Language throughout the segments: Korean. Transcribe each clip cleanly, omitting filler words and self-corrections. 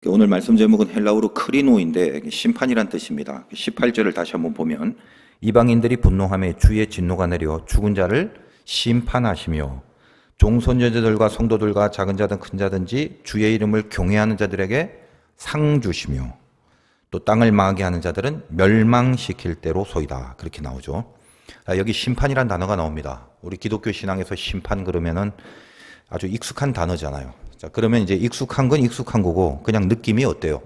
오늘 말씀 제목은 헬라어로 크리노인데 심판이란 뜻입니다. 18절을 다시 한번 보면 이방인들이 분노하며 주의 진노가 내려 죽은 자를 심판하시며 종손자들과 성도들과 작은 자든 큰 자든지 주의 이름을 경외하는 자들에게 상 주시며 또 땅을 망하게 하는 자들은 멸망시킬 대로소이다. 그렇게 나오죠. 여기 심판이란 단어가 나옵니다. 우리 기독교 신앙에서 심판 그러면은 아주 익숙한 단어잖아요. 자, 그러면 이제 익숙한 건 익숙한 거고 그냥 느낌이 어때요?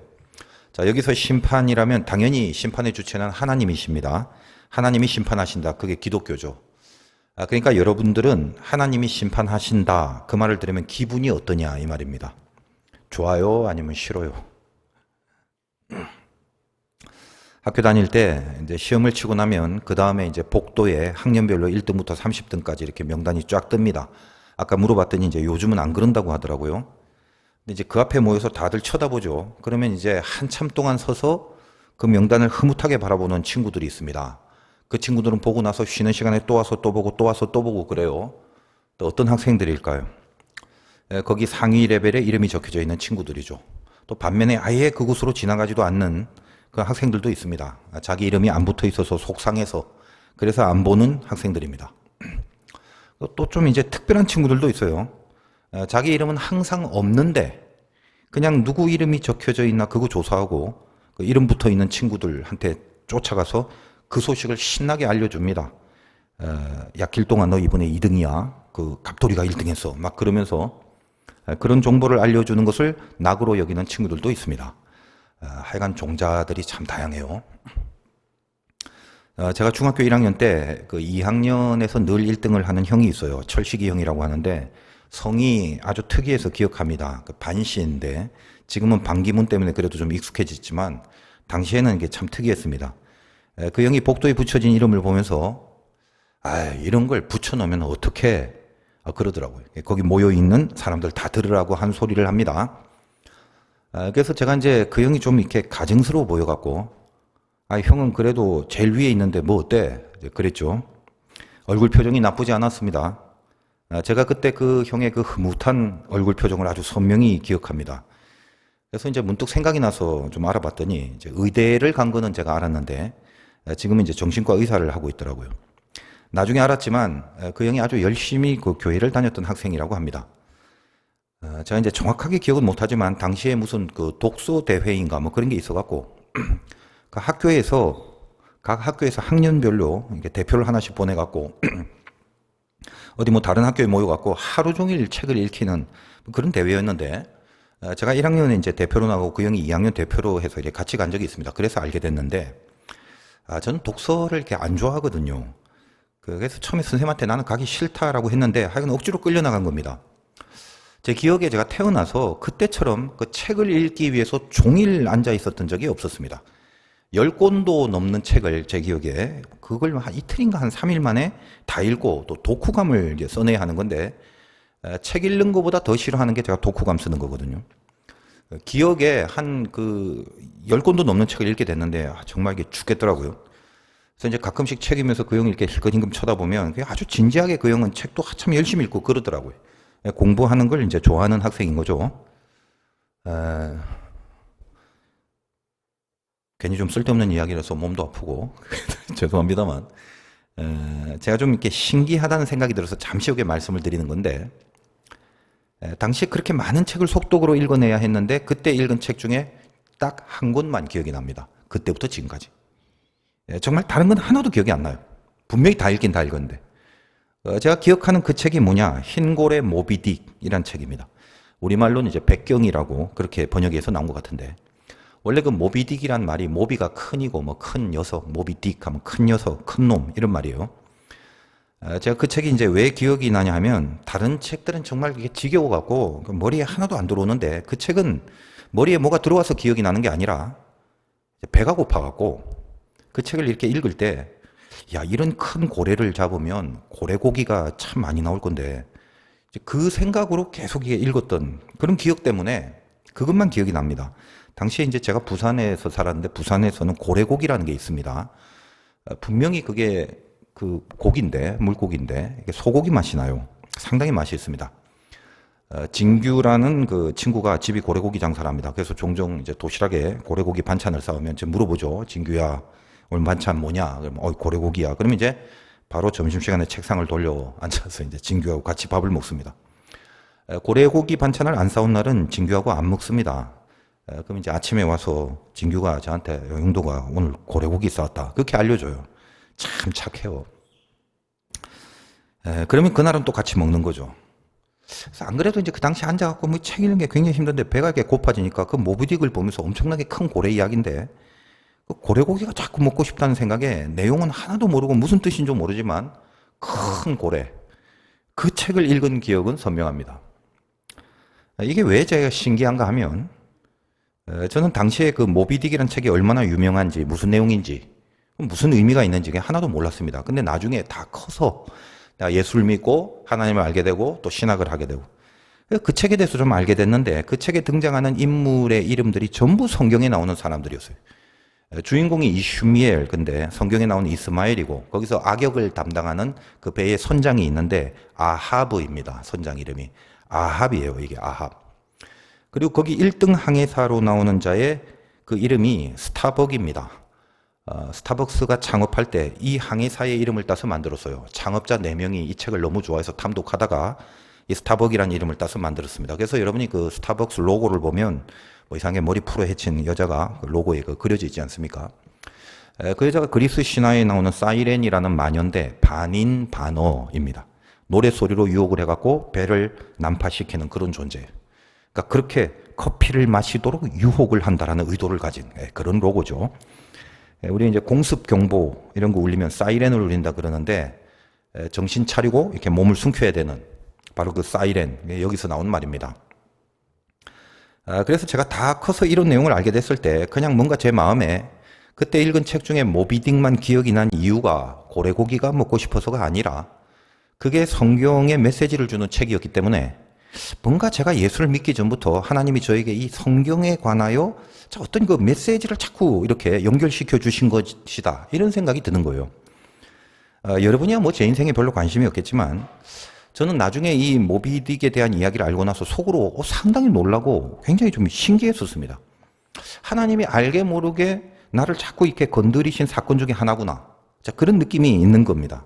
자, 여기서 심판이라면 당연히 심판의 주체는 하나님이십니다. 하나님이 심판하신다. 그게 기독교죠. 그러니까 여러분들은 하나님이 심판하신다. 그 말을 들으면 기분이 어떠냐 이 말입니다. 좋아요? 아니면 싫어요? 학교 다닐 때 이제 시험을 치고 나면 그 다음에 이제 복도에 학년별로 1등부터 30등까지 이렇게 명단이 쫙 뜹니다. 아까 물어봤더니 이제 요즘은 안 그런다고 하더라고요. 근데 이제 그 앞에 모여서 다들 쳐다보죠. 그러면 이제 한참 동안 서서 그 명단을 흐뭇하게 바라보는 친구들이 있습니다. 그 친구들은 보고 나서 쉬는 시간에 또 와서 또 보고 또 와서 또 보고 그래요. 또 어떤 학생들일까요? 거기 상위 레벨에 이름이 적혀져 있는 친구들이죠. 또 반면에 아예 그곳으로 지나가지도 않는 그 학생들도 있습니다. 자기 이름이 안 붙어 있어서 속상해서 그래서 안 보는 학생들입니다. 또 좀 이제 특별한 친구들도 있어요. 자기 이름은 항상 없는데 그냥 누구 이름이 적혀져 있나 그거 조사하고 그 이름 붙어 있는 친구들한테 쫓아가서 그 소식을 신나게 알려줍니다. 야, 길동아 너 이번에 2등이야. 그 갑돌이가 1등했어. 막 그러면서 그런 정보를 알려주는 것을 낙으로 여기는 친구들도 있습니다. 하여간 종자들이 참 다양해요. 제가 중학교 1학년 때 그 2학년에서 늘 1등을 하는 형이 있어요. 철식이 형이라고 하는데 성이 아주 특이해서 기억합니다. 그 반씨인데 지금은 반기문 때문에 그래도 좀 익숙해졌지만 당시에는 이게 참 특이했습니다. 그 형이 복도에 붙여진 이름을 보면서 이런 걸 붙여놓으면 어떡해 그러더라고요. 거기 모여있는 사람들 다 들으라고 한 소리를 합니다. 그래서 제가 이제 그 형이 좀 이렇게 가증스러워 보여갖고 형은 그래도 제일 위에 있는데 뭐 어때? 그랬죠. 얼굴 표정이 나쁘지 않았습니다. 제가 그때 그 형의 그 흐뭇한 얼굴 표정을 아주 선명히 기억합니다. 그래서 이제 문득 생각이 나서 좀 알아봤더니 이제 의대를 간 거는 제가 알았는데 지금은 이제 정신과 의사를 하고 있더라고요. 나중에 알았지만 그 형이 아주 열심히 그 교회를 다녔던 학생이라고 합니다. 제가 이제 정확하게 기억은 못하지만 당시에 무슨 그 독서 대회인가 뭐 그런 게 있어갖고 그 학교에서 각 학교에서 학년별로 이렇게 대표를 하나씩 보내갖고 어디 뭐 다른 학교에 모여갖고 하루 종일 책을 읽히는 그런 대회였는데 제가 1학년에 이제 대표로 나가고 그 형이 2학년 대표로 해서 이렇게 같이 간 적이 있습니다. 그래서 알게 됐는데 저는 독서를 이렇게 안 좋아하거든요. 그래서 처음에 선생님한테 나는 가기 싫다라고 했는데 하여간 억지로 끌려나간 겁니다. 제 기억에 제가 태어나서 그때처럼 그 책을 읽기 위해서 종일 앉아 있었던 적이 없었습니다. 10권도 넘는 책을 제 기억에 그걸 한 이틀인가 한 3일 만에 다 읽고 또 독후감을 이제 써내야 하는 건데 책 읽는 것보다 더 싫어하는 게 제가 독후감 쓰는 거거든요. 기억에 한 그 10권도 넘는 책을 읽게 됐는데 정말 이게 죽겠더라고요. 그래서 이제 가끔씩 책 읽으면서 그 형을 이렇게 힐끔힐끔 쳐다보면 아주 진지하게 그 형은 책도 한참 열심히 읽고 그러더라고요. 공부하는 걸 이제 좋아하는 학생인 거죠. 괜히 좀 쓸데없는 이야기라서 몸도 아프고 죄송합니다만 제가 좀 이렇게 신기하다는 생각이 들어서 잠시 후에 말씀을 드리는 건데 당시에 그렇게 많은 책을 속독으로 읽어내야 했는데 그때 읽은 책 중에 딱 한 권만 기억이 납니다. 그때부터 지금까지. 정말 다른 건 하나도 기억이 안 나요. 분명히 다 읽긴 다 읽었는데 제가 기억하는 그 책이 뭐냐 흰고래 모비딕이란 책입니다. 우리말로는 이제 백경이라고 그렇게 번역해서 나온 것 같은데 원래 그 모비딕이란 말이 모비가 큰이고 뭐 큰 녀석 모비딕 하면 큰 녀석 큰 놈 이런 말이에요. 제가 그 책이 이제 왜 기억이 나냐 하면 다른 책들은 정말 이게 지겨워 갖고 머리에 하나도 안 들어오는데 그 책은 머리에 뭐가 들어와서 기억이 나는 게 아니라 배가 고파 갖고 그 책을 이렇게 읽을 때 야, 이런 큰 고래를 잡으면 고래고기가 참 많이 나올 건데 그 생각으로 계속 읽었던 그런 기억 때문에 그것만 기억이 납니다. 당시에 이제 제가 부산에서 살았는데 부산에서는 고래고기라는 게 있습니다. 분명히 그게 그 고기인데 물고기인데 이게 소고기 맛이 나요. 상당히 맛이 있습니다. 진규라는 그 친구가 집이 고래고기 장사를 합니다. 그래서 종종 이제 도시락에 고래고기 반찬을 싸우면 이제 물어보죠. 진규야, 오늘 반찬 뭐냐? 그러면 고래고기야. 그러면 이제 바로 점심시간에 책상을 돌려 앉아서 이제 진규하고 같이 밥을 먹습니다. 고래고기 반찬을 안 싸운 날은 진규하고 안 먹습니다. 그럼 이제 아침에 와서 진규가 저한테 영도가 오늘 고래고기 싸왔다. 그렇게 알려줘요. 참 착해요. 그러면 그날은 또 같이 먹는 거죠. 그래서 안 그래도 이제 그 당시 앉아갖고 뭐 책 읽는 게 굉장히 힘든데 배가 이렇게 고파지니까 그 모비딕을 보면서 엄청나게 큰 고래 이야기인데 그 고래고기가 자꾸 먹고 싶다는 생각에 내용은 하나도 모르고 무슨 뜻인지 모르지만 큰 고래. 그 책을 읽은 기억은 선명합니다. 이게 왜 제가 신기한가 하면 저는 당시에 그 모비딕이라는 책이 얼마나 유명한지 무슨 내용인지 무슨 의미가 있는지 하나도 몰랐습니다. 근데 나중에 다 커서 내가 예수를 믿고 하나님을 알게 되고 또 신학을 하게 되고 그 책에 대해서 좀 알게 됐는데 그 책에 등장하는 인물의 이름들이 전부 성경에 나오는 사람들이었어요. 주인공이 이슈미엘, 근데 성경에 나오는 이스마엘이고 거기서 악역을 담당하는 그 배의 선장이 있는데 아하브입니다. 선장 이름이 아합이에요. 이게 아합. 그리고 거기 1등 항해사로 나오는 자의 그 이름이 스타벅입니다. 스타벅스가 창업할 때 이 항해사의 이름을 따서 만들었어요. 창업자 4명이 이 책을 너무 좋아해서 탐독하다가 이 스타벅이라는 이름을 따서 만들었습니다. 그래서 여러분이 그 스타벅스 로고를 보면 뭐 이상하게 머리 풀어 헤친 여자가 그 로고에 그려져 있지 않습니까? 그 여자가 그리스 신화에 나오는 사이렌이라는 마녀인데 반인 반어입니다. 노래소리로 유혹을 해갖고 배를 난파시키는 그런 존재예요. 그러니까 그렇게 커피를 마시도록 유혹을 한다라는 의도를 가진 그런 로고죠. 우리 이제 공습 경보 이런 거 울리면 사이렌을 울린다 그러는데 정신 차리고 이렇게 몸을 숨겨야 되는 바로 그 사이렌, 여기서 나온 말입니다. 그래서 제가 다 커서 이런 내용을 알게 됐을 때 그냥 뭔가 제 마음에 그때 읽은 책 중에 모비딕만 기억이 난 이유가 고래고기가 먹고 싶어서가 아니라 그게 성경의 메시지를 주는 책이었기 때문에 뭔가 제가 예수를 믿기 전부터 하나님이 저에게 이 성경에 관하여 어떤 그 메시지를 자꾸 이렇게 연결시켜 주신 것이다. 이런 생각이 드는 거예요. 여러분이야 뭐 제 인생에 별로 관심이 없겠지만 저는 나중에 이 모비딕에 대한 이야기를 알고 나서 속으로 상당히 놀라고 굉장히 좀 신기했었습니다. 하나님이 알게 모르게 나를 자꾸 이렇게 건드리신 사건 중에 하나구나. 자, 그런 느낌이 있는 겁니다.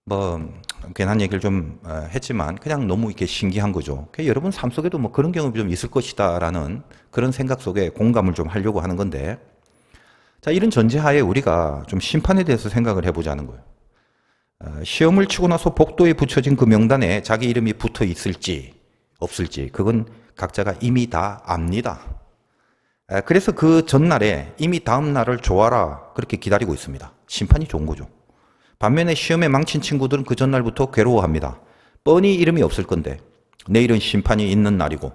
뭐 괜한 얘기를 좀 했지만 그냥 너무 이렇게 신기한 거죠. 여러분 삶 속에도 뭐 그런 경험이 좀 있을 것이다라는 그런 생각 속에 공감을 좀 하려고 하는 건데, 자, 이런 전제하에 우리가 좀 심판에 대해서 생각을 해보자는 거예요. 시험을 치고 나서 복도에 붙여진 그 명단에 자기 이름이 붙어 있을지 없을지 그건 각자가 이미 다 압니다. 그래서 그 전날에 이미 다음 날을 좋아라 그렇게 기다리고 있습니다. 심판이 좋은 거죠. 반면에 시험에 망친 친구들은 그 전날부터 괴로워합니다. 뻔히 이름이 없을 건데 내일은 심판이 있는 날이고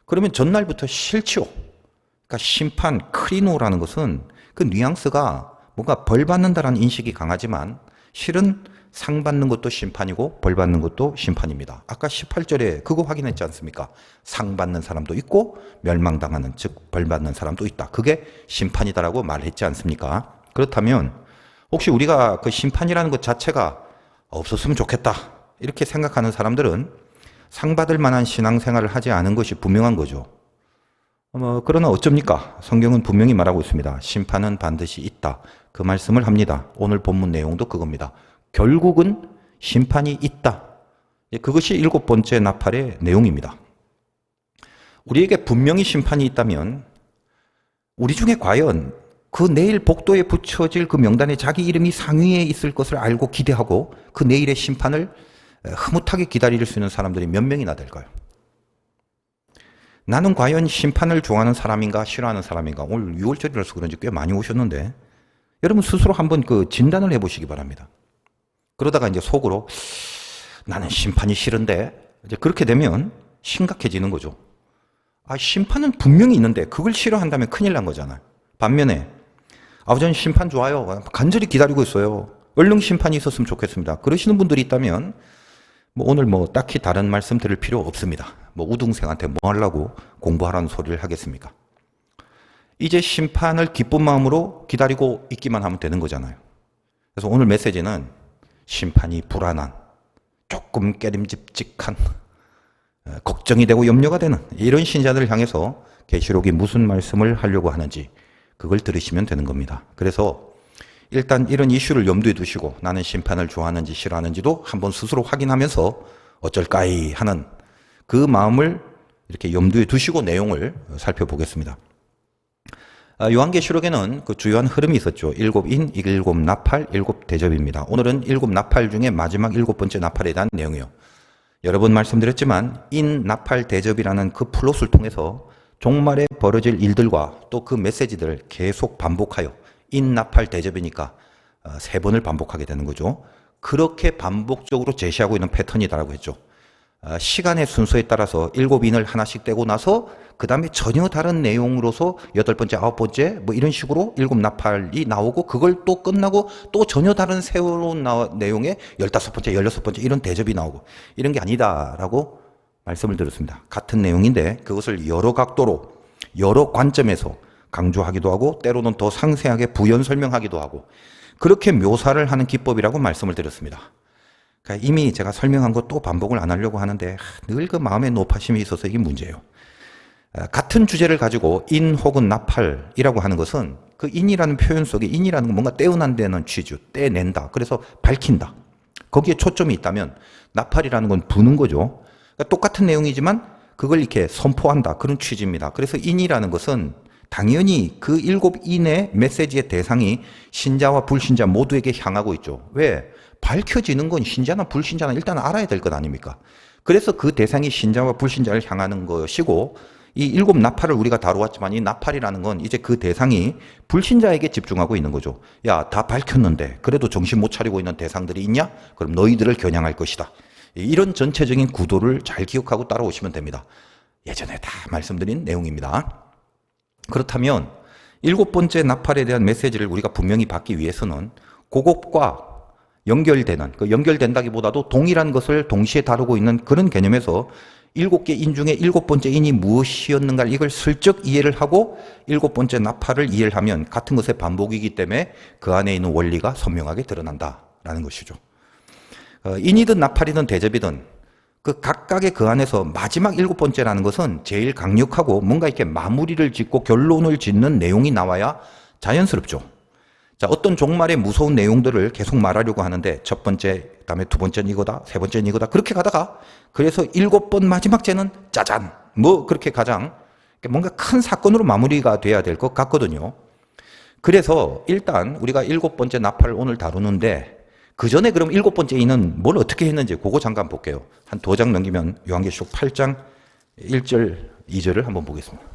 그러면 전날부터 싫죠. 그러니까 심판, 크리노라는 것은 그 뉘앙스가 뭔가 벌 받는다라는 인식이 강하지만 실은 상 받는 것도 심판이고 벌 받는 것도 심판입니다. 아까 18절에 그거 확인했지 않습니까? 상 받는 사람도 있고 멸망당하는 즉 벌 받는 사람도 있다. 그게 심판이다라고 말했지 않습니까? 그렇다면 혹시 우리가 그 심판이라는 것 자체가 없었으면 좋겠다 이렇게 생각하는 사람들은 상 받을 만한 신앙생활을 하지 않은 것이 분명한 거죠. 그러나 어쩝니까? 성경은 분명히 말하고 있습니다. 심판은 반드시 있다. 그 말씀을 합니다. 오늘 본문 내용도 그겁니다. 결국은 심판이 있다. 그것이 7번째 나팔의 내용입니다. 우리에게 분명히 심판이 있다면 우리 중에 과연 그 내일 복도에 붙여질 그 명단에 자기 이름이 상위에 있을 것을 알고 기대하고 그 내일의 심판을 흐뭇하게 기다릴 수 있는 사람들이 몇 명이나 될까요? 나는 과연 심판을 좋아하는 사람인가 싫어하는 사람인가? 오늘 6월절이라서 그런지 꽤 많이 오셨는데 여러분 스스로 한번 그 진단을 해보시기 바랍니다. 그러다가 이제 속으로 나는 심판이 싫은데 이제 그렇게 되면 심각해지는 거죠. 심판은 분명히 있는데 그걸 싫어한다면 큰일 난 거잖아요. 반면에 저는 심판 좋아요. 간절히 기다리고 있어요. 얼른 심판이 있었으면 좋겠습니다. 그러시는 분들이 있다면 오늘 딱히 다른 말씀 드릴 필요 없습니다. 우등생한테 뭐 하려고 공부하라는 소리를 하겠습니까? 이제 심판을 기쁜 마음으로 기다리고 있기만 하면 되는 거잖아요. 그래서 오늘 메시지는 심판이 불안한, 조금 깨림직직한, 걱정이 되고 염려가 되는 이런 신자들을 향해서 계시록이 무슨 말씀을 하려고 하는지 그걸 들으시면 되는 겁니다. 그래서 일단 이런 이슈를 염두에 두시고 나는 심판을 좋아하는지 싫어하는지도 한번 스스로 확인하면서 어쩔까이 하는 그 마음을 이렇게 염두에 두시고 내용을 살펴보겠습니다. 요한계시록에는 그 주요한 흐름이 있었죠. 일곱 인, 일곱 나팔, 일곱 대접입니다. 오늘은 일곱 나팔 중에 마지막 일곱 번째 나팔에 대한 내용이에요. 여러 번 말씀드렸지만 인, 나팔, 대접이라는 그 플롯을 통해서 종말에 벌어질 일들과 또 그 메시지들을 계속 반복하여 인, 나팔, 대접이니까 세 번을 반복하게 되는 거죠. 그렇게 반복적으로 제시하고 있는 패턴이다라고 했죠. 시간의 순서에 따라서 일곱 인을 하나씩 떼고 나서 그 다음에 전혀 다른 내용으로서 여덟 번째, 아홉 번째 뭐 이런 식으로 일곱 나팔이 나오고 그걸 또 끝나고 또 전혀 다른 새로운 내용의 열다섯 번째, 열여섯 번째 이런 대접이 나오고 이런 게 아니다라고 말씀을 드렸습니다. 같은 내용인데 그것을 여러 각도로 여러 관점에서 강조하기도 하고 때로는 더 상세하게 부연 설명하기도 하고 그렇게 묘사를 하는 기법이라고 말씀을 드렸습니다. 그러니까 이미 제가 설명한 거 또 반복을 안 하려고 하는데 늘 그 마음의 노파심이 있어서 이게 문제예요. 같은 주제를 가지고 인 혹은 나팔이라고 하는 것은 그 인이라는 표현 속에 인이라는 건 뭔가 떼어난다는 취지, 떼낸다. 그래서 밝힌다. 거기에 초점이 있다면 나팔이라는 건 부는 거죠. 그러니까 똑같은 내용이지만 그걸 이렇게 선포한다. 그런 취지입니다. 그래서 인이라는 것은 당연히 그 일곱 인의 메시지의 대상이 신자와 불신자 모두에게 향하고 있죠. 왜? 밝혀지는 건 신자나 불신자나 일단 알아야 될 것 아닙니까? 그래서 그 대상이 신자와 불신자를 향하는 것이고 이 일곱 나팔을 우리가 다루었지만 이 나팔이라는 건 이제 그 대상이 불신자에게 집중하고 있는 거죠. 야, 다 밝혔는데 그래도 정신 못 차리고 있는 대상들이 있냐? 그럼 너희들을 겨냥할 것이다. 이런 전체적인 구도를 잘 기억하고 따라오시면 됩니다. 예전에 다 말씀드린 내용입니다. 그렇다면 일곱 번째 나팔에 대한 메시지를 우리가 분명히 받기 위해서는 그것과 연결되는, 그 연결된다기보다도 동일한 것을 동시에 다루고 있는 그런 개념에서 일곱 개 인 중에 일곱 번째 인이 무엇이었는가 이걸 슬쩍 이해를 하고 일곱 번째 나팔을 이해를 하면 같은 것의 반복이기 때문에 그 안에 있는 원리가 선명하게 드러난다라는 것이죠. 인이든 나팔이든 대접이든 그 각각의 그 안에서 마지막 일곱 번째라는 것은 제일 강력하고 뭔가 이렇게 마무리를 짓고 결론을 짓는 내용이 나와야 자연스럽죠. 자, 어떤 종말의 무서운 내용들을 계속 말하려고 하는데 첫 번째, 그다음에 두 번째는 이거다, 세 번째는 이거다 그렇게 가다가 그래서 일곱 번 마지막째는 짜잔 뭐 그렇게 가장 뭔가 큰 사건으로 마무리가 돼야 될 것 같거든요. 그래서 일단 우리가 일곱 번째 나팔을 오늘 다루는데 그 전에 그럼 일곱 번째 인은 뭘 어떻게 했는지 그거 잠깐 볼게요. 한 두 장 넘기면 요한계시록 8장 1절, 2절을 한번 보겠습니다.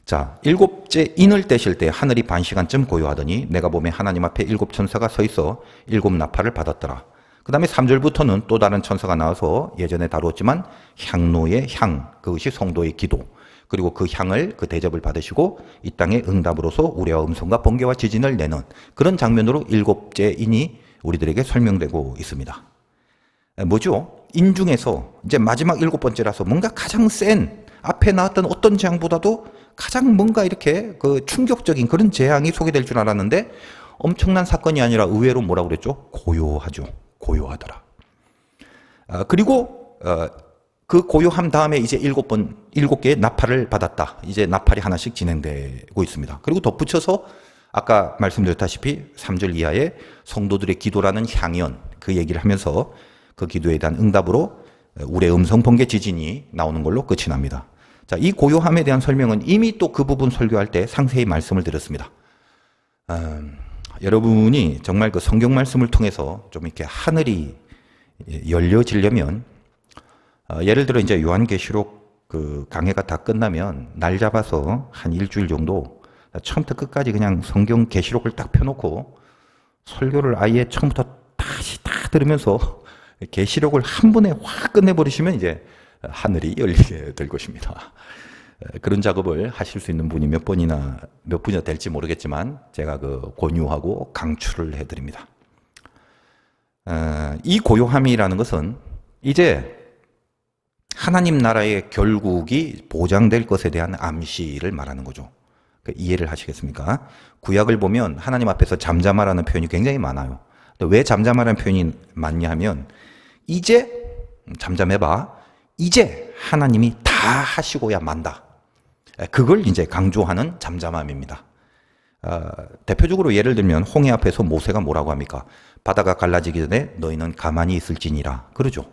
자, 일곱째 인을 떼실 때 하늘이 반 시간쯤 고요하더니 내가 보매 하나님 앞에 일곱 천사가 서 있어 일곱 나팔을 받았더라. 그 다음에 3절부터는 또 다른 천사가 나와서 예전에 다루었지만 향로의 향, 그것이 성도의 기도, 그리고 그 향을, 그 대접을 받으시고 이 땅의 응답으로서 우레와 음성과 번개와 지진을 내는 그런 장면으로 일곱째 인이 우리들에게 설명되고 있습니다. 뭐죠? 인 중에서 이제 마지막 일곱 번째라서 뭔가 가장 센 앞에 나왔던 어떤 재앙보다도 가장 뭔가 이렇게 그 충격적인 그런 재앙이 소개될 줄 알았는데 엄청난 사건이 아니라 의외로 뭐라고 그랬죠? 고요하죠. 고요하더라. 그리고 그 고요함 다음에 이제 일곱 개의 나팔을 받았다. 이제 나팔이 하나씩 진행되고 있습니다. 그리고 덧붙여서 아까 말씀드렸다시피 3절 이하에 성도들의 기도라는 향연 그 얘기를 하면서 그 기도에 대한 응답으로 우레 음성 번개 지진이 나오는 걸로 끝이 납니다. 자, 이 고요함에 대한 설명은 이미 또 그 부분 설교할 때 상세히 말씀을 드렸습니다. 여러분이 정말 그 성경 말씀을 통해서 좀 이렇게 하늘이 열려지려면 예를 들어 이제 요한계시록 그 강해가 다 끝나면 날 잡아서 한 일주일 정도 처음부터 끝까지 그냥 성경 계시록을 딱 펴놓고 설교를 아예 처음부터 다시 다 들으면서 계시록을 한 번에 확 끝내버리시면 이제 하늘이 열리게 될 것입니다. 그런 작업을 하실 수 있는 분이 몇 분이나 될지 모르겠지만 제가 그 권유하고 강추를 해드립니다. 이 고요함이라는 것은 이제 하나님 나라의 결국이 보장될 것에 대한 암시를 말하는 거죠. 이해를 하시겠습니까? 구약을 보면 하나님 앞에서 잠잠하라는 표현이 굉장히 많아요. 왜 잠잠하라는 표현이 맞냐 하면 이제 잠잠해봐. 이제 하나님이 다 하시고야 만다. 그걸 이제 강조하는 잠잠함입니다. 대표적으로 예를 들면 홍해 앞에서 모세가 뭐라고 합니까? 바다가 갈라지기 전에 너희는 가만히 있을지니라. 그러죠.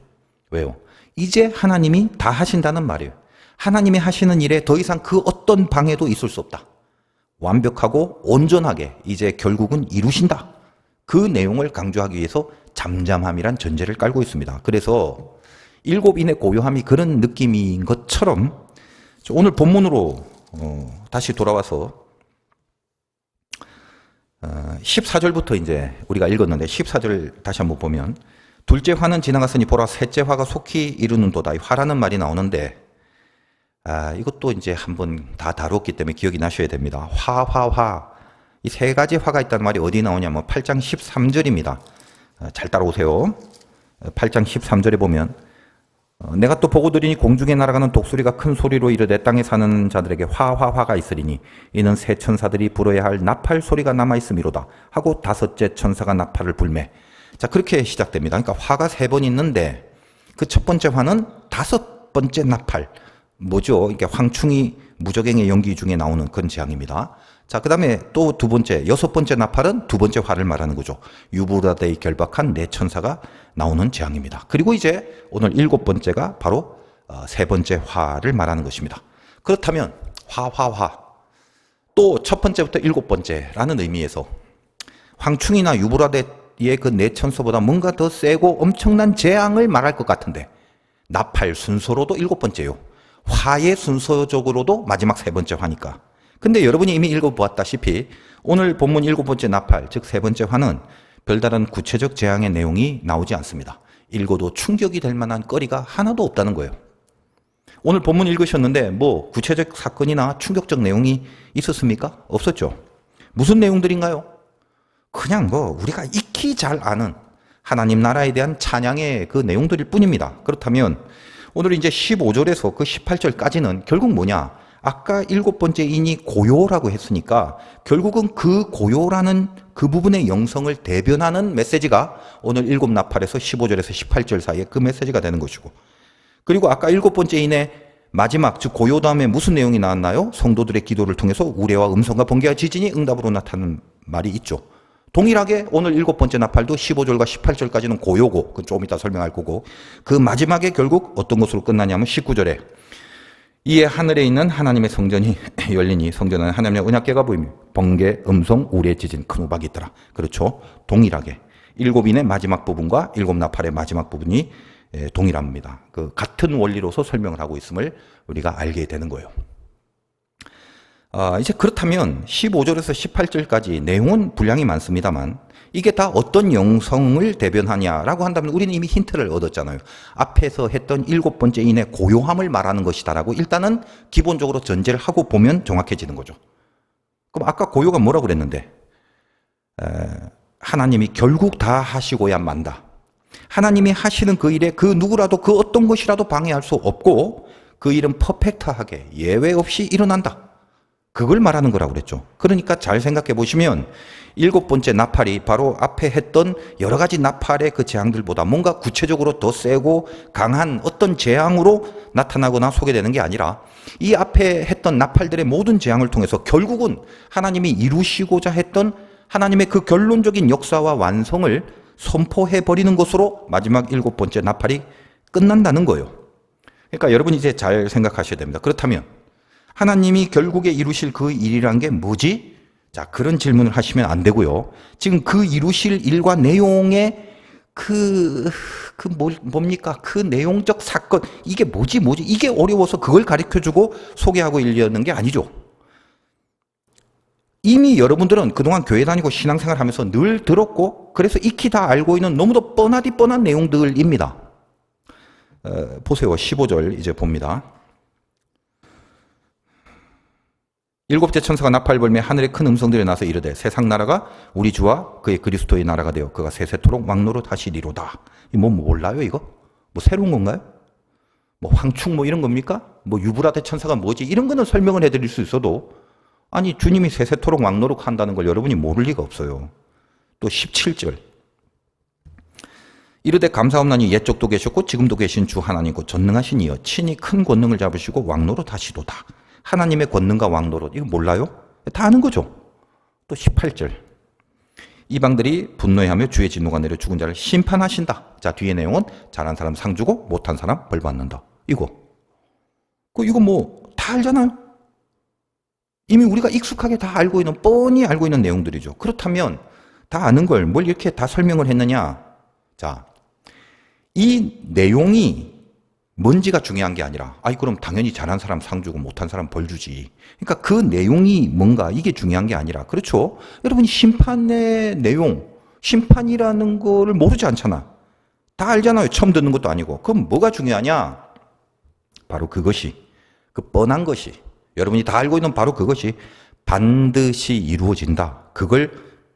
왜요? 이제 하나님이 다 하신다는 말이에요. 하나님이 하시는 일에 더 이상 그 어떤 방해도 있을 수 없다. 완벽하고 온전하게 이제 결국은 이루신다. 그 내용을 강조하기 위해서 잠잠함이란 전제를 깔고 있습니다. 그래서 일곱인의 고요함이 그런 느낌인 것처럼 오늘 본문으로 다시 돌아와서 14절부터 이제 우리가 읽었는데 14절 다시 한번 보면 둘째 화는 지나갔으니 보라 셋째 화가 속히 이르는도다. 이 화라는 말이 나오는데 이것도 이제 한번 다 다뤘기 때문에 기억이 나셔야 됩니다. 화. 이 세 가지 화가 있다는 말이 어디 나오냐면 8장 13절입니다. 잘 따라오세요. 8장 13절에 보면 내가 또 보고 들으니 공중에 날아가는 독수리가 큰 소리로 이르되 땅에 사는 자들에게 화가 있으리니 이는 세 천사들이 불어야 할 나팔 소리가 남아있음이로다 하고 다섯째 천사가 나팔을 불매. 자, 그렇게 시작됩니다. 그러니까 화가 세 번 있는데 그 첫 번째 화는 다섯 번째 나팔. 뭐죠? 이게 황충이 무적행의 연기 중에 나오는 그런 재앙입니다. 자, 그 다음에 또 두 번째, 여섯 번째 나팔은 두 번째 화를 말하는 거죠. 유브라데에 결박한 네 천사가 나오는 재앙입니다. 그리고 이제 오늘 일곱 번째가 바로 세 번째 화를 말하는 것입니다. 그렇다면 화. 또 첫 번째부터 일곱 번째라는 의미에서 황충이나 유브라데의 그 네 천사보다 뭔가 더 세고 엄청난 재앙을 말할 것 같은데 나팔 순서로도 일곱 번째요. 화의 순서적으로도 마지막 세 번째 화니까. 근데 여러분이 이미 읽어보았다시피 오늘 본문 일곱 번째 나팔, 즉 세 번째 화는 별다른 구체적 재앙의 내용이 나오지 않습니다. 읽어도 충격이 될 만한 거리가 하나도 없다는 거예요. 오늘 본문 읽으셨는데 뭐 구체적 사건이나 충격적 내용이 있었습니까? 없었죠. 무슨 내용들인가요? 그냥 우리가 익히 잘 아는 하나님 나라에 대한 찬양의 그 내용들일 뿐입니다. 그렇다면 오늘 이제 15절에서 그 18절까지는 결국 뭐냐? 아까 일곱 번째 인이 고요라고 했으니까 결국은 그 고요라는 그 부분의 영성을 대변하는 메시지가 오늘 일곱 나팔에서 15절에서 18절 사이에 그 메시지가 되는 것이고, 그리고 아까 일곱 번째 인의 마지막 즉 고요 다음에 무슨 내용이 나왔나요? 성도들의 기도를 통해서 우레와 음성과 번개와 지진이 응답으로 나타나는 말이 있죠. 동일하게 오늘 일곱 번째 나팔도 15절과 18절까지는 고요고, 그건 조금 이따 설명할 거고, 그 마지막에 결국 어떤 것으로 끝나냐면 19절에 이에 하늘에 있는 하나님의 성전이 열리니 성전은 하나님의 언약궤가 보이며 번개, 음성, 우레, 지진, 큰 우박이 있더라. 그렇죠. 동일하게 일곱인의 마지막 부분과 일곱 나팔의 마지막 부분이 동일합니다. 그 같은 원리로서 설명을 하고 있음을 우리가 알게 되는 거예요. 이제 그렇다면 15절에서 18절까지 내용은 분량이 많습니다만 이게 다 어떤 영성을 대변하냐라고 한다면 우리는 이미 힌트를 얻었잖아요. 앞에서 했던 일곱 번째 인의 고요함을 말하는 것이다라고 일단은 기본적으로 전제를 하고 보면 정확해지는 거죠. 그럼 아까 고요가 뭐라고 그랬는데 하나님이 결국 다 하시고야 만다. 하나님이 하시는 그 일에 그 누구라도 그 어떤 것이라도 방해할 수 없고 그 일은 퍼펙트하게 예외 없이 일어난다. 그걸 말하는 거라고 그랬죠. 그러니까 잘 생각해 보시면 일곱 번째 나팔이 바로 앞에 했던 여러 가지 나팔의 그 재앙들보다 뭔가 구체적으로 더 세고 강한 어떤 재앙으로 나타나거나 소개되는 게 아니라 이 앞에 했던 나팔들의 모든 재앙을 통해서 결국은 하나님이 이루시고자 했던 하나님의 그 결론적인 역사와 완성을 선포해 버리는 것으로 마지막 일곱 번째 나팔이 끝난다는 거예요. 그러니까 여러분이 이제 잘 생각하셔야 됩니다. 그렇다면 하나님이 결국에 이루실 그 일이란 게 뭐지? 자, 그런 질문을 하시면 안 되고요. 지금 그 이루실 일과 내용의 뭡니까? 그 내용적 사건, 이게 뭐지? 이게 어려워서 그걸 가르쳐주고 소개하고 이려는 게 아니죠. 이미 여러분들은 그동안 교회 다니고 신앙생활 하면서 늘 들었고, 그래서 익히 다 알고 있는 너무도 뻔하디 뻔한 내용들입니다. 보세요. 15절 이제 봅니다. 일곱째 천사가 나팔 불며 하늘에 큰 음성들이 나서 이르되 세상 나라가 우리 주와 그의 그리스도의 나라가 되어 그가 세세토록 왕노로 하시리로다. 뭐 몰라요 이거? 뭐 새로운 건가요? 뭐 황충 뭐 이런 겁니까? 뭐 유브라데 천사가 뭐지? 이런 거는 설명을 해드릴 수 있어도 아니 주님이 세세토록 왕노로 한다는 걸 여러분이 모를 리가 없어요. 또 17절 이르되 감사옵나니 옛적도 계셨고 지금도 계신 주 하나님고 전능하신 이여 친히 큰 권능을 잡으시고 왕노릇 하시도다. 하나님의 권능과 왕노릇 이거 몰라요? 다 아는 거죠. 또 18절 이방들이 분노해하며 주의 진노가 내려 죽은 자를 심판하신다. 자 뒤에 내용은 잘한 사람 상 주고 못한 사람 벌 받는다. 이거 뭐 다 알잖아요. 이미 우리가 익숙하게 다 알고 있는 뻔히 알고 있는 내용들이죠. 그렇다면 다 아는 걸 뭘 이렇게 다 설명을 했느냐? 자, 이 내용이 뭔지가 중요한 게 아니라 그럼 당연히 잘한 사람 상 주고 못한 사람 벌 주지. 그러니까 그 내용이 뭔가 이게 중요한 게 아니라 그렇죠. 여러분이 심판의 내용, 심판이라는 거를 모르지 않잖아. 다 알잖아요. 처음 듣는 것도 아니고. 그럼 뭐가 중요하냐? 바로 그것이 그 뻔한 것이 여러분이 다 알고 있는 바로 그것이 반드시 이루어진다. 그걸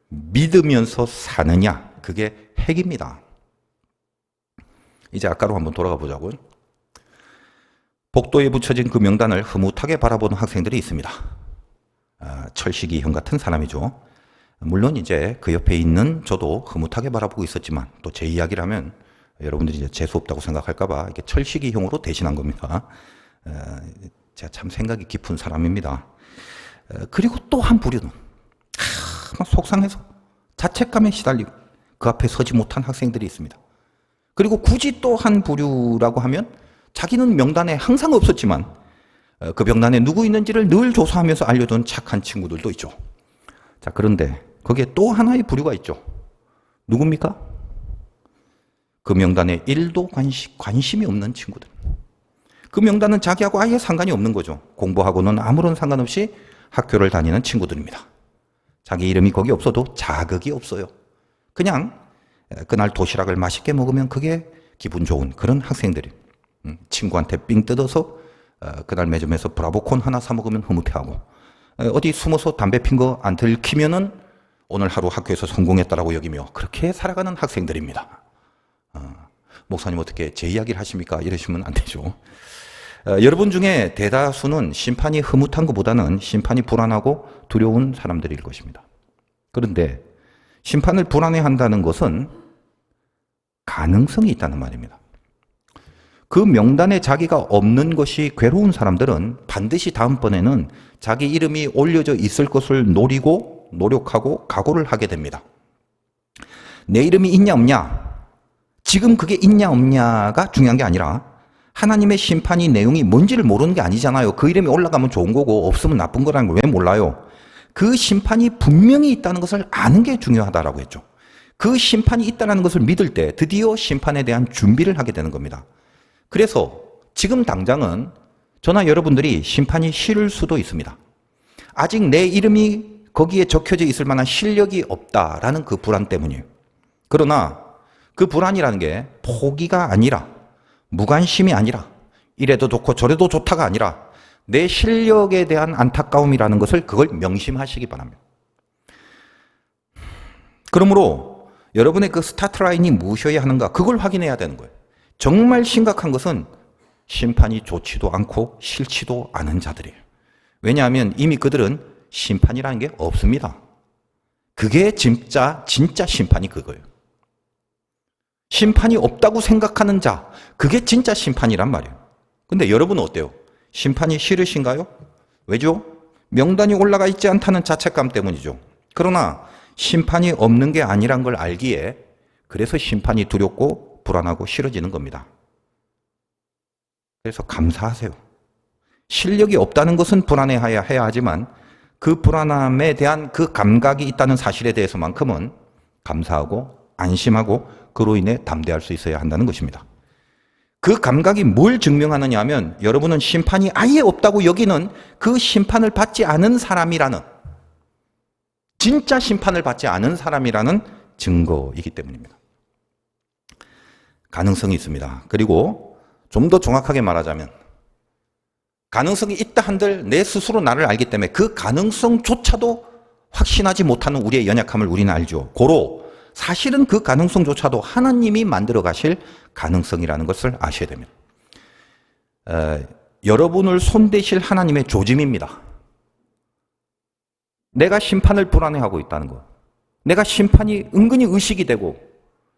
믿으면서 사느냐. 그게 핵입니다. 이제 아까로 한번 돌아가 보자고요. 복도에 붙여진 그 명단을 흐뭇하게 바라보는 학생들이 있습니다. 철식이 형 같은 사람이죠. 물론 이제 그 옆에 있는 저도 흐뭇하게 바라보고 있었지만 또 제 이야기를 하면 여러분들이 이제 재수 없다고 생각할까봐 이렇게 철식이 형으로 대신한 겁니다. 제가 참 생각이 깊은 사람입니다. 그리고 또 한 부류는 막 속상해서 자책감에 시달리고 그 앞에 서지 못한 학생들이 있습니다. 그리고 굳이 또 한 부류라고 하면 자기는 명단에 항상 없었지만 그 명단에 누구 있는지를 늘 조사하면서 알려준 착한 친구들도 있죠. 자, 그런데 거기에 또 하나의 부류가 있죠. 누굽니까? 그 명단에 1도 관심이 없는 친구들. 그 명단은 자기하고 아예 상관이 없는 거죠. 공부하고는 아무런 상관없이 학교를 다니는 친구들입니다. 자기 이름이 거기 없어도 자극이 없어요. 그냥 그날 도시락을 맛있게 먹으면 그게 기분 좋은 그런 학생들이 친구한테 삥 뜯어서 그날 매점에서 브라보콘 하나 사 먹으면 흐뭇해하고 어디 숨어서 담배 핀 거 안 들키면은 오늘 하루 학교에서 성공했다라고 여기며 그렇게 살아가는 학생들입니다. 목사님 어떻게 제 이야기를 하십니까? 이러시면 안 되죠. 여러분 중에 대다수는 심판이 흐뭇한 것보다는 심판이 불안하고 두려운 사람들일 것입니다. 그런데 심판을 불안해한다는 것은 가능성이 있다는 말입니다. 그 명단에 자기가 없는 것이 괴로운 사람들은 반드시 다음번에는 자기 이름이 올려져 있을 것을 노리고 노력하고 각오를 하게 됩니다. 내 이름이 있냐 없냐, 지금 그게 있냐 없냐가 중요한 게 아니라 하나님의 심판이 내용이 뭔지를 모르는 게 아니잖아요. 그 이름이 올라가면 좋은 거고 없으면 나쁜 거라는 걸 왜 몰라요? 그 심판이 분명히 있다는 것을 아는 게 중요하다라고 했죠. 그 심판이 있다는 것을 믿을 때 드디어 심판에 대한 준비를 하게 되는 겁니다. 그래서 지금 당장은 저나 여러분들이 심판이 싫을 수도 있습니다. 아직 내 이름이 거기에 적혀져 있을 만한 실력이 없다라는 그 불안 때문이에요. 그러나 그 불안이라는 게 포기가 아니라 무관심이 아니라 이래도 좋고 저래도 좋다가 아니라 내 실력에 대한 안타까움이라는 것을 그걸 명심하시기 바랍니다. 그러므로 여러분의 그 스타트 라인이 무엇이어야 하는가 그걸 확인해야 되는 거예요. 정말 심각한 것은 심판이 좋지도 않고 싫지도 않은 자들이에요. 왜냐하면 이미 그들은 심판이라는 게 없습니다. 그게 진짜 심판이 그거예요. 심판이 없다고 생각하는 자, 그게 진짜 심판이란 말이에요. 근데 여러분은 어때요? 심판이 싫으신가요? 왜죠? 명단이 올라가 있지 않다는 자책감 때문이죠. 그러나 심판이 없는 게 아니란 걸 알기에 그래서 심판이 두렵고 불안하고 싫어지는 겁니다. 그래서 감사하세요. 실력이 없다는 것은 불안해해야 하지만 그 불안함에 대한 그 감각이 있다는 사실에 대해서만큼은 감사하고 안심하고 그로 인해 담대할 수 있어야 한다는 것입니다. 그 감각이 뭘 증명하느냐 하면 여러분은 심판이 아예 없다고 여기는 그 심판을 받지 않은 사람이라는, 진짜 심판을 받지 않은 사람이라는 증거이기 때문입니다. 가능성이 있습니다. 그리고 좀 더 정확하게 말하자면 가능성이 있다 한들 내 스스로 나를 알기 때문에 그 가능성조차도 확신하지 못하는 우리의 연약함을 우리는 알죠. 고로 사실은 그 가능성조차도 하나님이 만들어 가실 가능성이라는 것을 아셔야 됩니다. 여러분을 손대실 하나님의 조짐입니다. 내가 심판을 불안해하고 있다는 것, 내가 심판이 은근히 의식이 되고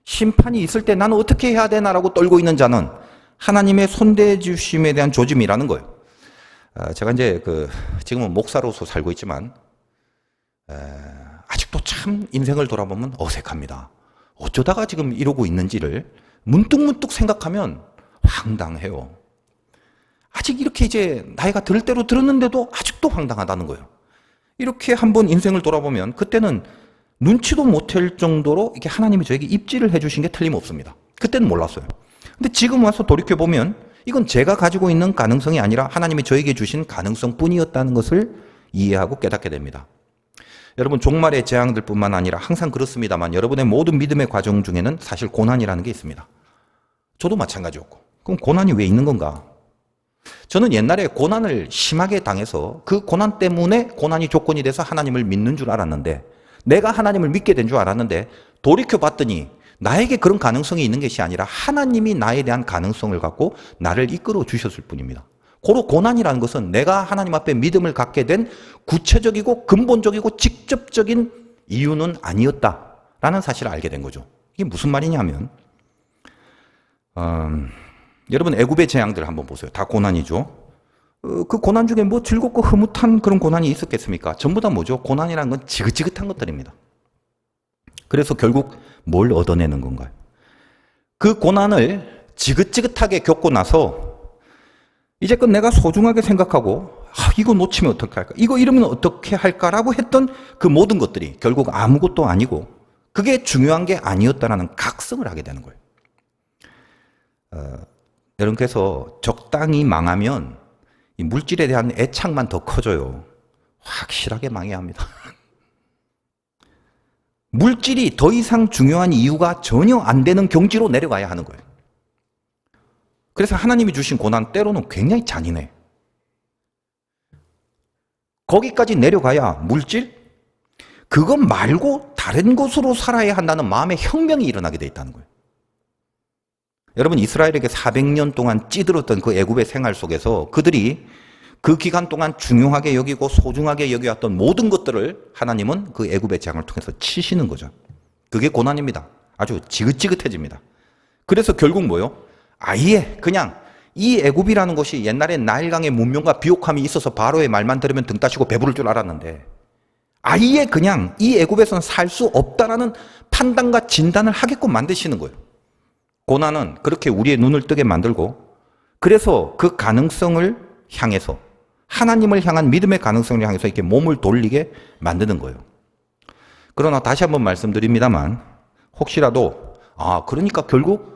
심판이 있을 때 나는 어떻게 해야 되나라고 떨고 있는 자는 하나님의 손대 주심에 대한 조짐이라는 거예요. 제가 이제 지금은 목사로서 살고 있지만 아직도 참 인생을 돌아보면 어색합니다. 어쩌다가 지금 이러고 있는지를 문득문득 생각하면 황당해요. 아직 이렇게 이제 나이가 들 대로 들었는데도 아직도 황당하다는 거예요. 이렇게 한번 인생을 돌아보면 그때는 눈치도 못할 정도로 이게 하나님이 저에게 입지를 해주신 게 틀림없습니다. 그때는 몰랐어요. 근데 지금 와서 돌이켜보면 이건 제가 가지고 있는 가능성이 아니라 하나님이 저에게 주신 가능성 뿐이었다는 것을 이해하고 깨닫게 됩니다. 여러분, 종말의 재앙들 뿐만 아니라 항상 그렇습니다만 여러분의 모든 믿음의 과정 중에는 사실 고난이라는 게 있습니다. 저도 마찬가지였고. 그럼 고난이 왜 있는 건가? 저는 옛날에 고난을 심하게 당해서 그 고난 때문에 고난이 조건이 돼서 하나님을 믿는 줄 알았는데, 내가 하나님을 믿게 된 줄 알았는데 돌이켜 봤더니 나에게 그런 가능성이 있는 것이 아니라 하나님이 나에 대한 가능성을 갖고 나를 이끌어 주셨을 뿐입니다. 고로 고난이라는 것은 내가 하나님 앞에 믿음을 갖게 된 구체적이고 근본적이고 직접적인 이유는 아니었다라는 사실을 알게 된 거죠. 이게 무슨 말이냐면 여러분, 애굽의 재앙들 한번 보세요. 다 고난이죠. 그 고난 중에 뭐 즐겁고 흐뭇한 그런 고난이 있었겠습니까? 전부 다 뭐죠? 고난이라는 건 지긋지긋한 것들입니다. 그래서 결국 뭘 얻어내는 건가요? 그 고난을 지긋지긋하게 겪고 나서 이제껏 내가 소중하게 생각하고 이거 놓치면 어떻게 할까? 이거 이러면 어떻게 할까라고 했던 그 모든 것들이 결국 아무것도 아니고 그게 중요한 게 아니었다라는 각성을 하게 되는 거예요. 여러분께서 적당히 망하면 이 물질에 대한 애착만 더 커져요. 확실하게 망해야 합니다. 물질이 더 이상 중요한 이유가 전혀 안 되는 경지로 내려가야 하는 거예요. 그래서 하나님이 주신 고난 때로는 굉장히 잔인해. 거기까지 내려가야 물질? 그것 말고 다른 것으로 살아야 한다는 마음의 혁명이 일어나게 돼 있다는 거예요. 여러분, 이스라엘에게 400년 동안 찌들었던 그 애굽의 생활 속에서 그들이 그 기간 동안 중요하게 여기고 소중하게 여겨왔던 모든 것들을 하나님은 그 애굽의 재앙을 통해서 치시는 거죠. 그게 고난입니다. 아주 지긋지긋해집니다. 그래서 결국 뭐요? 아예 그냥 이 애굽이라는 것이 옛날에 나일강의 문명과 비옥함이 있어서 바로의 말만 들으면 등 따시고 배부를 줄 알았는데 아예 그냥 이 애굽에서는 살 수 없다라는 판단과 진단을 하게끔 만드시는 거예요. 고난은 그렇게 우리의 눈을 뜨게 만들고 그래서 그 가능성을 향해서 하나님을 향한 믿음의 가능성을 향해서 이렇게 몸을 돌리게 만드는 거예요. 그러나 다시 한번 말씀드립니다만 혹시라도 그러니까 결국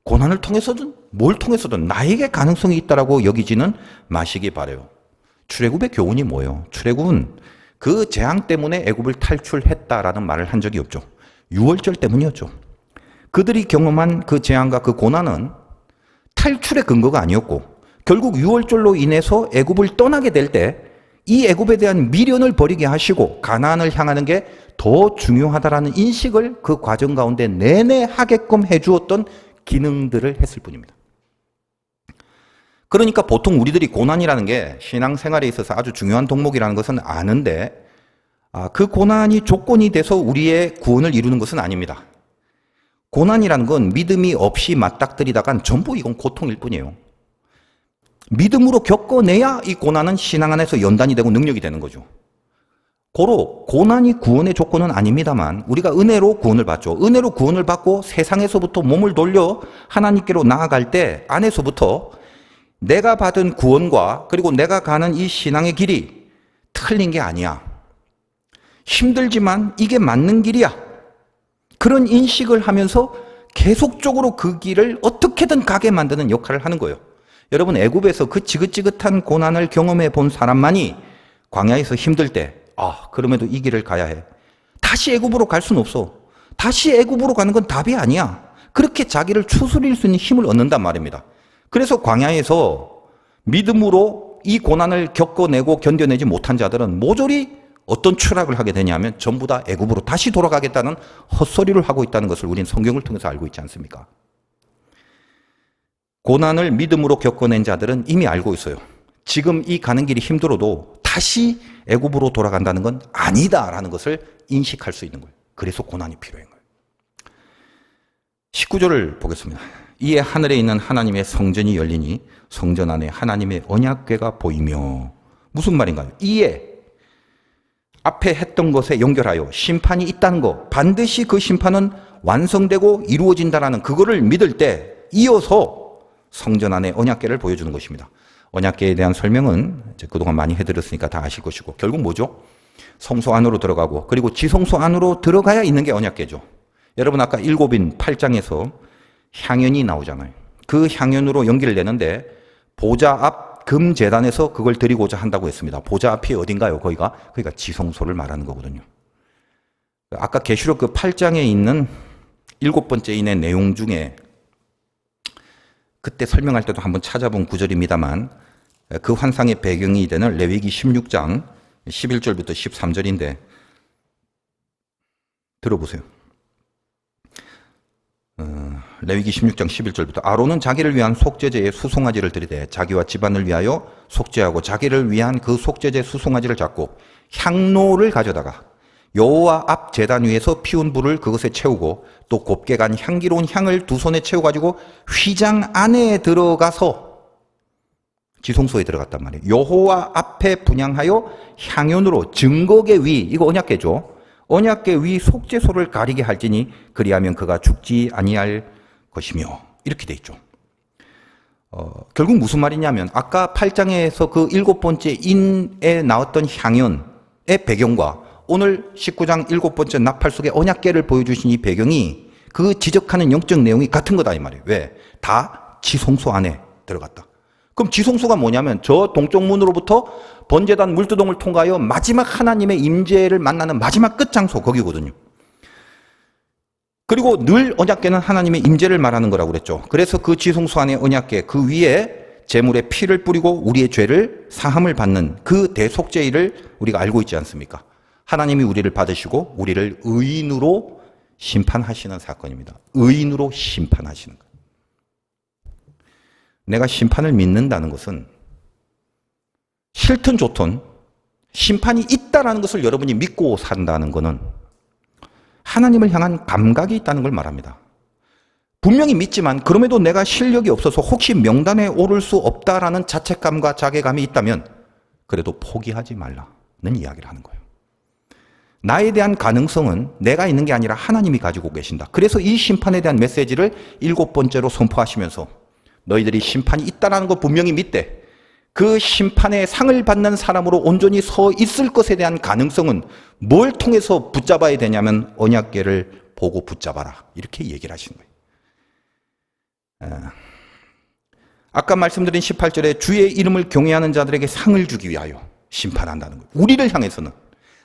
고난을 통해서든 뭘 통해서든 나에게 가능성이 있다라고 여기지는 마시기 바라요. 출애굽의 교훈이 뭐예요? 출애굽은 그 재앙 때문에 애굽을 탈출했다라는 말을 한 적이 없죠. 유월절 때문이었죠. 그들이 경험한 그 재앙과 그 고난은 탈출의 근거가 아니었고 결국 유월절로 인해서 애굽을 떠나게 될 때 이 애굽에 대한 미련을 버리게 하시고 가나안을 향하는 게 더 중요하다라는 인식을 그 과정 가운데 내내 하게끔 해주었던 기능들을 했을 뿐입니다. 그러니까 보통 우리들이 고난이라는 게 신앙생활에 있어서 아주 중요한 덕목이라는 것은 아는데 그 고난이 조건이 돼서 우리의 구원을 이루는 것은 아닙니다. 고난이라는 건 믿음이 없이 맞닥뜨리다간 전부 이건 고통일 뿐이에요. 믿음으로 겪어내야 이 고난은 신앙 안에서 연단이 되고 능력이 되는 거죠. 고로 고난이 구원의 조건은 아닙니다만 우리가 은혜로 구원을 받죠. 은혜로 구원을 받고 세상에서부터 몸을 돌려 하나님께로 나아갈 때 안에서부터 내가 받은 구원과 그리고 내가 가는 이 신앙의 길이 틀린 게 아니야. 힘들지만 이게 맞는 길이야. 그런 인식을 하면서 계속적으로 그 길을 어떻게든 가게 만드는 역할을 하는 거예요. 여러분, 애굽에서 그 지긋지긋한 고난을 경험해 본 사람만이 광야에서 힘들 때 그럼에도 이 길을 가야 해. 다시 애굽으로 갈 수는 없어. 다시 애굽으로 가는 건 답이 아니야. 그렇게 자기를 추스릴 수 있는 힘을 얻는단 말입니다. 그래서 광야에서 믿음으로 이 고난을 겪어내고 견뎌내지 못한 자들은 모조리 어떤 추락을 하게 되냐면 전부 다 애굽으로 다시 돌아가겠다는 헛소리를 하고 있다는 것을 우리는 성경을 통해서 알고 있지 않습니까? 고난을 믿음으로 겪어낸 자들은 이미 알고 있어요. 지금 이 가는 길이 힘들어도 다시 애굽으로 돌아간다는 건 아니다라는 것을 인식할 수 있는 거예요. 그래서 고난이 필요한 거예요. 19절을 보겠습니다. 이에 하늘에 있는 하나님의 성전이 열리니 성전 안에 하나님의 언약궤가 보이며. 무슨 말인가요? 이에 앞에 했던 것에 연결하여 심판이 있다는 것, 반드시 그 심판은 완성되고 이루어진다라는 그거를 믿을 때 이어서 성전 안에 언약궤를 보여주는 것입니다. 언약궤에 대한 설명은 이제 그동안 많이 해드렸으니까 다 아실 것이고, 결국 뭐죠? 성소 안으로 들어가고, 그리고 지성소 안으로 들어가야 있는 게 언약궤죠. 여러분 아까 7인 8장에서 향연이 나오잖아요. 그 향연으로 연결되는데 보좌 앞 금제단에서 그걸 드리고자 한다고 했습니다. 보좌 앞이 어딘가요? 거기가 지성소를 말하는 거거든요. 아까 계시록 그 8장에 있는 7번째 인의 내용 중에 그때 설명할 때도 한번 찾아본 구절입니다만, 그 환상의 배경이 되는 레위기 16장 11절부터 13절인데 들어보세요. 레위기 16장 11절부터 아론은 자기를 위한 속죄제의 수송아지를 드리되 자기와 집안을 위하여 속죄하고 자기를 위한 그 속죄제 수송아지를 잡고 향로를 가져다가 여호와 앞 제단 위에서 피운 불을 그것에 채우고 또 곱게 간 향기로운 향을 두 손에 채워가지고 휘장 안에 들어가서 지성소에 들어갔단 말이에요. 여호와 앞에 분향하여 향연으로 증거계 위, 이거 언약궤죠. 언약궤 위 속죄소를 가리게 할지니 그리하면 그가 죽지 아니할 것이며, 이렇게 돼 있죠. 결국 무슨 말이냐면 아까 8장에서 그 7번째 인에 나왔던 향연의 배경과 오늘 19장 7번째 나팔 속의 언약궤를 보여주신 이 배경이 그 지적하는 영적 내용이 같은 거다 이 말이에요. 왜? 다 지성소 안에 들어갔다. 그럼 지성소가 뭐냐면 저 동쪽 문으로부터 번제단 물두덩을 통과하여 마지막 하나님의 임재를 만나는 마지막 끝장소 거기거든요. 그리고 늘 언약궤는 하나님의 임재를 말하는 거라고 그랬죠. 그래서 그 지성소 안의 언약궤 그 위에 제물의 피를 뿌리고 우리의 죄를 사함을 받는 그 대속죄일을 우리가 알고 있지 않습니까? 하나님이 우리를 받으시고 우리를 의인으로 심판하시는 사건입니다. 의인으로 심판하시는 거예요. 내가 심판을 믿는다는 것은 싫든 좋든 심판이 있다는 것을 여러분이 믿고 산다는 것은 하나님을 향한 감각이 있다는 걸 말합니다. 분명히 믿지만 그럼에도 내가 실력이 없어서 혹시 명단에 오를 수 없다라는 자책감과 자괴감이 있다면 그래도 포기하지 말라는 이야기를 하는 거예요. 나에 대한 가능성은 내가 있는 게 아니라 하나님이 가지고 계신다. 그래서 이 심판에 대한 메시지를 7번째로 선포하시면서 너희들이 심판이 있다는 거 분명히 믿되 그 심판의 상을 받는 사람으로 온전히 서 있을 것에 대한 가능성은 뭘 통해서 붙잡아야 되냐면 언약궤를 보고 붙잡아라. 이렇게 얘기를 하시는 거예요. 아까 말씀드린 18절에 주의 이름을 경외하는 자들에게 상을 주기 위하여 심판한다는 거예요. 우리를 향해서는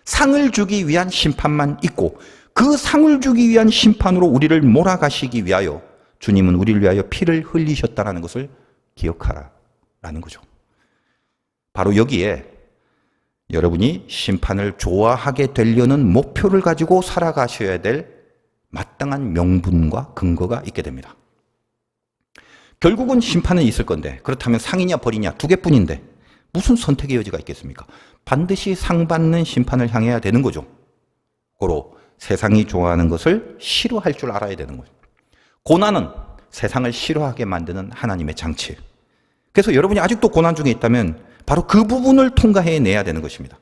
상을 주기 위한 심판만 있고 그 상을 주기 위한 심판으로 우리를 몰아가시기 위하여 주님은 우리를 위하여 피를 흘리셨다는 것을 기억하라라는 거죠. 바로 여기에 여러분이 심판을 좋아하게 되려는 목표를 가지고 살아가셔야 될 마땅한 명분과 근거가 있게 됩니다. 결국은 심판은 있을 건데 그렇다면 상이냐 벌이냐 두 개뿐인데 무슨 선택의 여지가 있겠습니까? 반드시 상 받는 심판을 향해야 되는 거죠. 고로 세상이 좋아하는 것을 싫어할 줄 알아야 되는 거죠. 고난은 세상을 싫어하게 만드는 하나님의 장치. 그래서 여러분이 아직도 고난 중에 있다면 바로 그 부분을 통과해내야 되는 것입니다.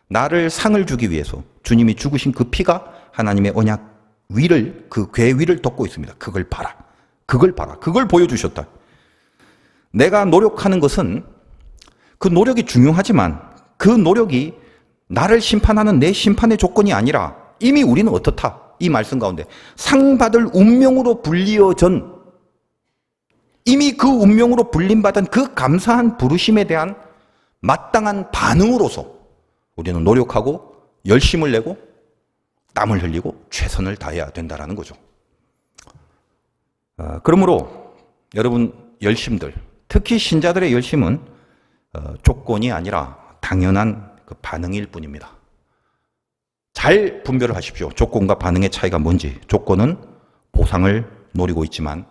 나를 상을 주기 위해서 주님이 죽으신 그 피가 하나님의 언약 위를, 그 궤 위를 덮고 있습니다. 그걸 봐라. 그걸 봐라. 그걸 보여주셨다. 내가 노력하는 것은 그 노력이 중요하지만 그 노력이 나를 심판하는 내 심판의 조건이 아니라 이미 우리는 어떻다. 이 말씀 가운데 상 받을 운명으로 불리어전 이미 그 운명으로 불림받은 그 감사한 부르심에 대한 마땅한 반응으로서 우리는 노력하고 열심을 내고 땀을 흘리고 최선을 다해야 된다는 거죠. 그러므로 여러분 열심들, 특히 신자들의 열심은 조건이 아니라 당연한 그 반응일 뿐입니다. 잘 분별을 하십시오. 조건과 반응의 차이가 뭔지. 조건은 보상을 노리고 있지만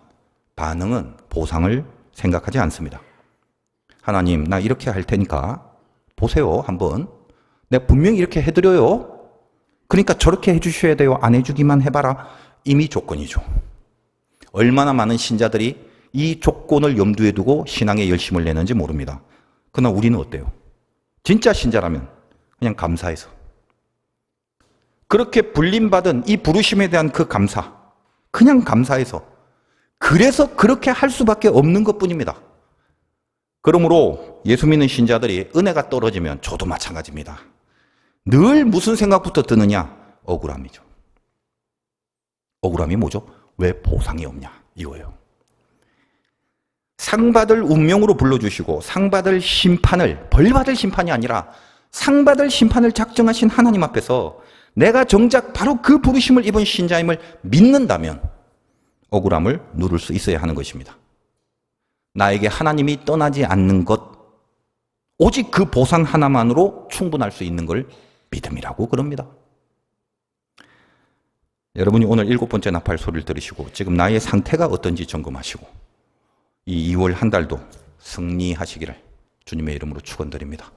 반응은 보상을 생각하지 않습니다. 하나님, 나 이렇게 할 테니까 보세요. 한번. 내가 분명히 이렇게 해드려요. 그러니까 저렇게 해주셔야 돼요. 안 해주기만 해봐라. 이미 조건이죠. 얼마나 많은 신자들이 이 조건을 염두에 두고 신앙에 열심을 내는지 모릅니다. 그러나 우리는 어때요? 진짜 신자라면 그냥 감사해서, 그렇게 불림받은 이 부르심에 대한 그 감사, 그냥 감사해서, 그래서 그렇게 할 수밖에 없는 것뿐입니다. 그러므로 예수 믿는 신자들이 은혜가 떨어지면 저도 마찬가지입니다. 늘 무슨 생각부터 드느냐? 억울함이죠. 억울함이 뭐죠? 왜 보상이 없냐? 이거예요. 상받을 운명으로 불러주시고 상받을 심판을, 벌받을 심판이 아니라 상받을 심판을 작정하신 하나님 앞에서 내가 정작 바로 그 부르심을 입은 신자임을 믿는다면 억울함을 누를 수 있어야 하는 것입니다. 나에게 하나님이 떠나지 않는 것, 오직 그 보상 하나만으로 충분할 수 있는 걸 믿음이라고 그럽니다. 여러분이 오늘 7번째 나팔 소리를 들으시고 지금 나의 상태가 어떤지 점검하시고 이 2월 한 달도 승리하시기를 주님의 이름으로 축원드립니다.